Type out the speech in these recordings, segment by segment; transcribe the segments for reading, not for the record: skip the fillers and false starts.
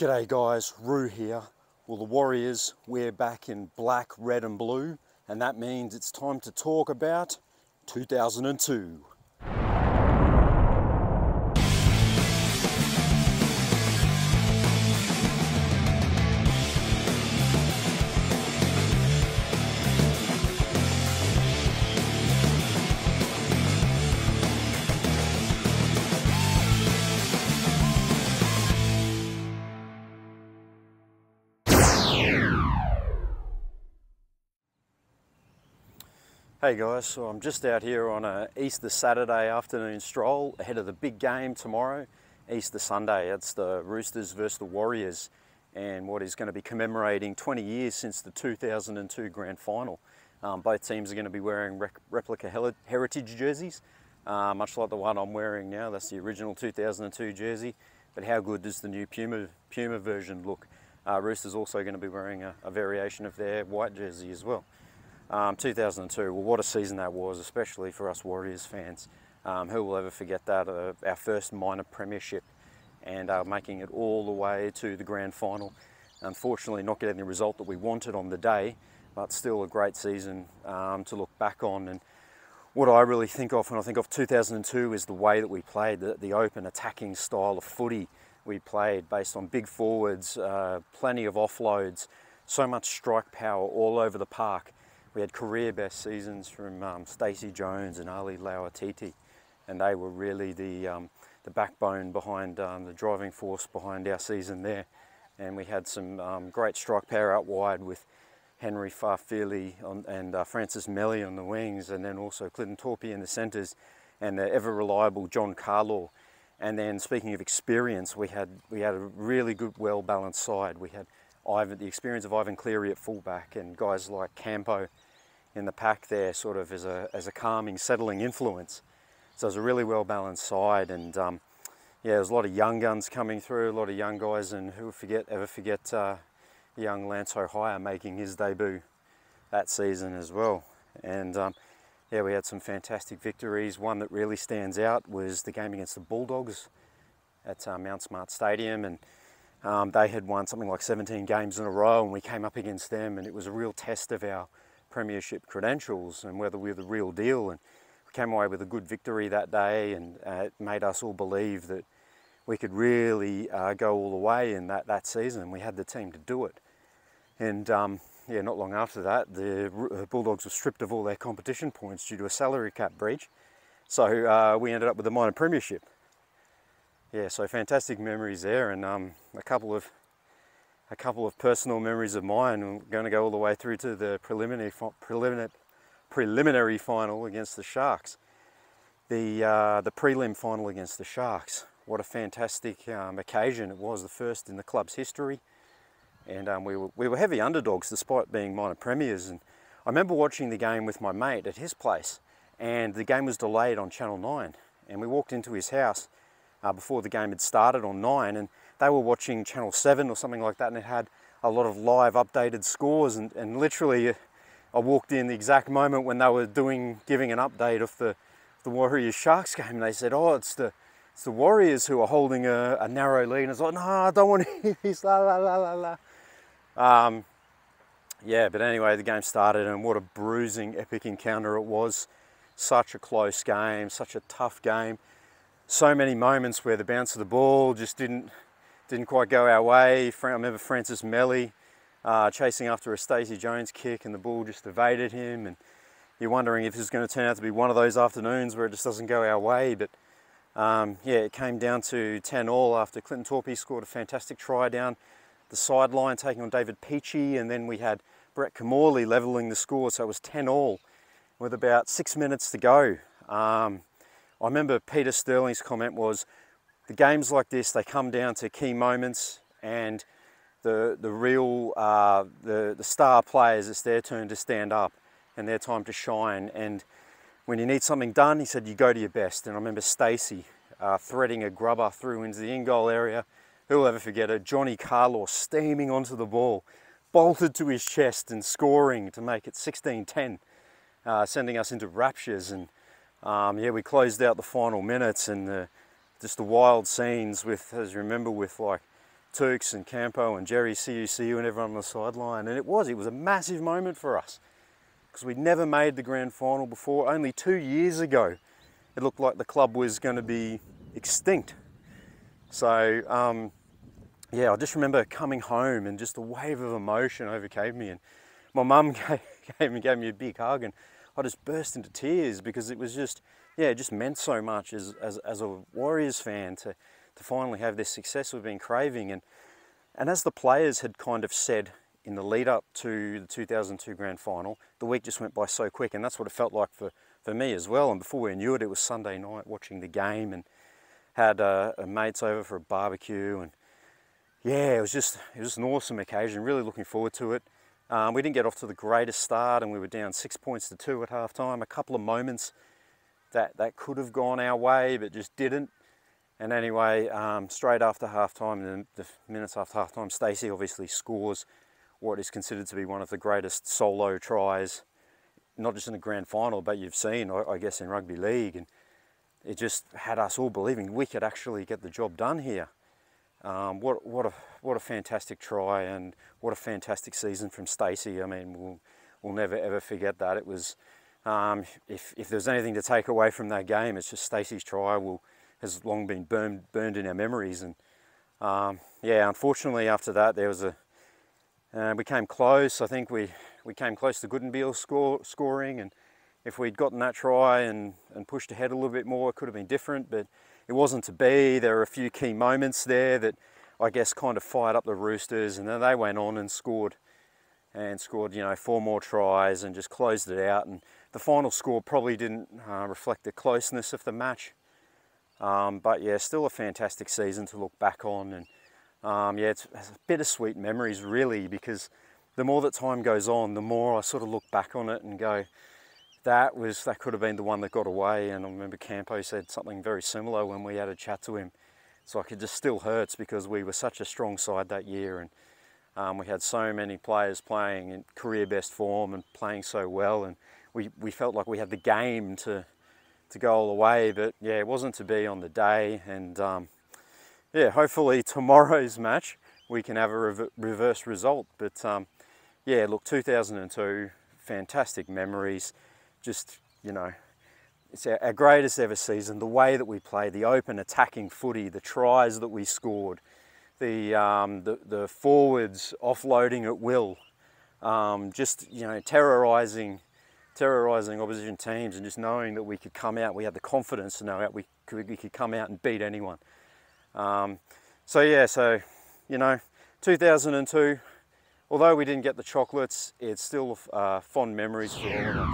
G'day guys, Roo here. Well, the Warriors, we're back in black, red and blue, and that means it's time to talk about 2002. Hey guys, so I'm just out here on a Easter Saturday afternoon stroll ahead of the big game tomorrow, Easter Sunday. It's the Roosters versus the Warriors, and what is going to be commemorating 20 years since the 2002 Grand Final. Both teams are going to be wearing replica heritage jerseys, much like the one I'm wearing now. That's the original 2002 jersey, but how good does the new Puma version look? Roosters also going to be wearing a variation of their white jersey as well. 2002, well, what a season that was, especially for us Warriors fans. Who will ever forget that? Our first minor premiership, and making it all the way to the grand final. Unfortunately, not getting the result that we wanted on the day, but still a great season to look back on. And what I really think of when I think of 2002 is the way that we played, the open attacking style of footy we played, based on big forwards, plenty of offloads, so much strike power all over the park. We had career best seasons from Stacey Jones and Ali Lauatiti, and they were really the backbone behind the driving force behind our season there. And we had some great strike power out wide with Henry Farfili and Francis Melly on the wings, and then also Clinton Torpey in the centres, and the ever reliable John Carlaw. And then, speaking of experience, we had a really good, well balanced side. We had the experience of Ivan Cleary at fullback, and guys like Campo in the pack there, sort of as a calming, settling influence. So it was a really well balanced side, and yeah, there was a lot of young guns coming through, a lot of young guys, and who will ever forget young Lance O'Hire making his debut that season as well. And yeah, we had some fantastic victories. One that really stands out was the game against the Bulldogs at Mount Smart Stadium, and they had won something like 17 games in a row, and we came up against them, and it was a real test of our premiership credentials and whether we're the real deal. And we came away with a good victory that day, and it made us all believe that we could really go all the way in that season. We had the team to do it. And yeah, not long after that, the Bulldogs were stripped of all their competition points due to a salary cap breach. So we ended up with a minor premiership. Yeah, so fantastic memories there, and a couple of personal memories of mine. I'm going to go all the way through to the preliminary final against the Sharks. The prelim final against the Sharks. What a fantastic occasion it was, the first in the club's history. And we were heavy underdogs despite being minor premiers. And I remember watching the game with my mate at his place, and the game was delayed on Channel 9. And we walked into his house before the game had started on 9, and they were watching Channel 7 or something like that, and it had a lot of live updated scores, and literally I walked in the exact moment when they were giving an update of the Warriors Sharks game, and they said, oh, it's the Warriors who are holding a narrow lead. And I was like, no, I don't want to hear this, la la la la la. Yeah, but anyway, the game started, and what a bruising, epic encounter it was. Such a close game, such a tough game. So many moments where the bounce of the ball just didn't quite go our way. I remember Francis Melly chasing after a Stacey Jones kick, and the ball just evaded him, and you're wondering if this is going to turn out to be one of those afternoons where it just doesn't go our way. But yeah, it came down to 10-all after Clinton Torpey scored a fantastic try down the sideline, taking on David Peachy, and then we had Brett Camorley levelling the score, so it was 10-all with about 6 minutes to go. I remember Peter Sterling's comment was, the games like this, they come down to key moments, and the star players, it's their turn to stand up and their time to shine. And when you need something done, he said, you go to your best. And I remember Stacey threading a grubber through into the in-goal area. Who'll ever forget it? Johnny Carlaw steaming onto the ball, bolted to his chest and scoring to make it 16-10, sending us into raptures. And yeah, we closed out the final minutes, and just the wild scenes with, as you remember, with like Turks and Campo and Jerry, see you and everyone on the sideline. And it was a massive moment for us because we'd never made the grand final before. Only 2 years ago, it looked like the club was going to be extinct. So, yeah, I just remember coming home and just a wave of emotion overcame me. And my mum gave me a big hug, and I just burst into tears because it was just, yeah, it just meant so much as a Warriors fan to finally have this success we've been craving. And as the players had kind of said in the lead up to the 2002 grand final, the week just went by so quick, and that's what it felt like for me as well. And before we knew it, it was Sunday night watching the game and had a mates over for a barbecue. And yeah, it was an awesome occasion, really looking forward to it. We didn't get off to the greatest start, and we were down 6 points to 2 at half time. A couple of moments that could have gone our way, but just didn't. And anyway, straight after half time, and the minutes after half time, Stacey obviously scores what is considered to be one of the greatest solo tries, not just in the grand final, but you've seen, I guess, in rugby league. And it just had us all believing we could actually get the job done here. What a fantastic try, and what a fantastic season from Stacey. I mean, we'll never ever forget that. It was, if there's anything to take away from that game, it's just Stacey's try has long been burned in our memories. And yeah, unfortunately after that there was we came close. I think we came close to Goodenbeil scoring, and if we'd gotten that try and pushed ahead a little bit more, it could have been different, but it wasn't to be. There were a few key moments there that I guess kind of fired up the Roosters, and then they went on and scored, you know, 4 more tries and just closed it out. And the final score probably didn't reflect the closeness of the match. But yeah, still a fantastic season to look back on. And yeah, it's bittersweet memories really, because the more that time goes on, the more I sort of look back on it and go, that could have been the one that got away. And I remember Campo said something very similar when we had a chat to him. It's like it just still hurts because we were such a strong side that year, and we had so many players playing in career best form and playing so well, and we felt like we had the game to go all the way. But yeah, it wasn't to be on the day. And yeah, hopefully tomorrow's match we can have a reverse result. But yeah, look, 2002, fantastic memories. Just, you know, it's our greatest ever season. The way that we played, the open attacking footy, the tries that we scored, the forwards offloading at will, just, you know, terrorising opposition teams, and just knowing that we could come out, we had the confidence to know that we could come out and beat anyone. So yeah, so, you know, 2002, although we didn't get the chocolates, it's still fond memories for all of us.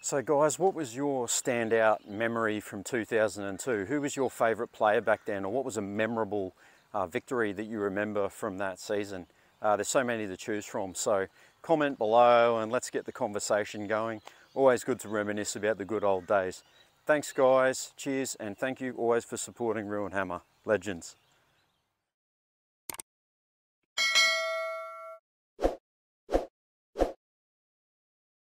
So guys, what was your standout memory from 2002? Who was your favourite player back then, or what was a memorable victory that you remember from that season? There's so many to choose from, so comment below and let's get the conversation going. Always good to reminisce about the good old days. Thanks guys, cheers, and thank you always for supporting Ruin Hammer. Legends.